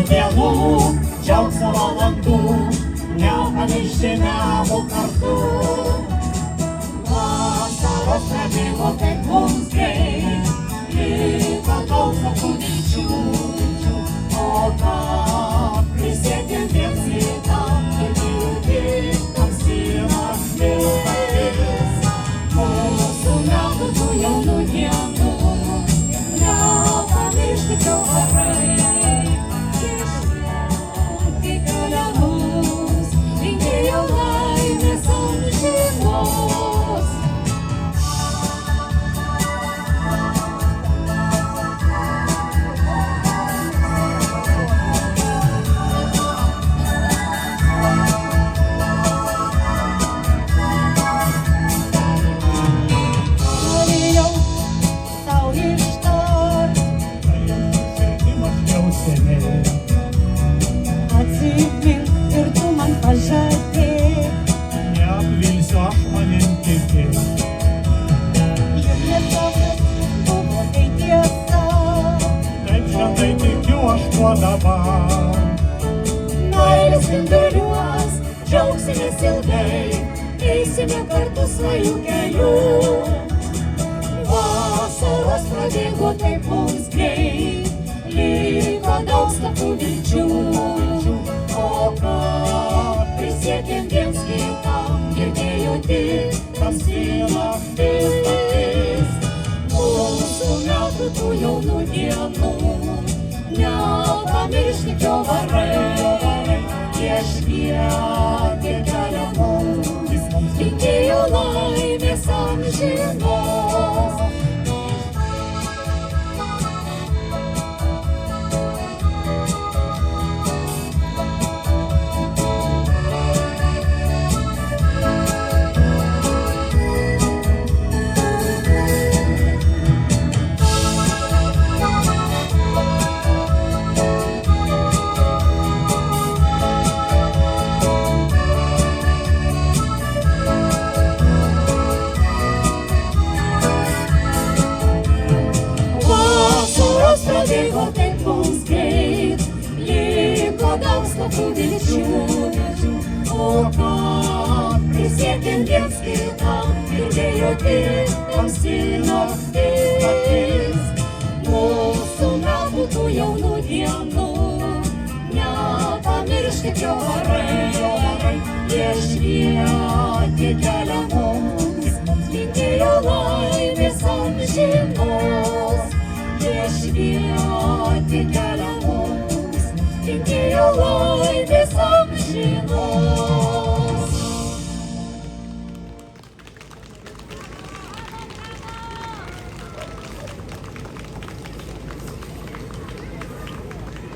dienų, džiaugsmo valandų, nepamirštiniamų kartų. Vasaros prabėgo taip mums greit, liko daug tokių vilčių, o ką prisiekėm viens kitam, ir tamsi naktis. Mūsų metų tų jaunų dienų, nepamirškit jau varai. Išvien kelia mus, linkėjo laimės amžinos. Norėjau tau ištart, atsimink ir tu man pažadėk, Neapvilsiu aš manim tikėk. ir nesakas buvo tai tiesa. Taip šventai tikiu aš tuo dabar. Meilės spinduliuos, džiaugsimės ilgai, eisime kartu svajų keliu. Vasaros prabėgo taip mums greit, liko daug slaptų vilčių, o ką prisiekėm viens kitam, girdėjo tik tamsi naktis. Mūsų metų tų jaunų dienų, nepamirškit jo varai, viešpatie kelia mums, linkėjo laimės amžinos. Vasaros prabėgo taip mums greit, liko daug slaptų vilčių, o ką prisiekėm viens kitam, girdėjo tik tamsi naktis. Mūsų metų tų jaunų dienų, nepamirškit jo varai, viešpatie kelia mums, linkėjo laimės amžinos. Viešpatie kelia mums, linkėjo laimės amžinos.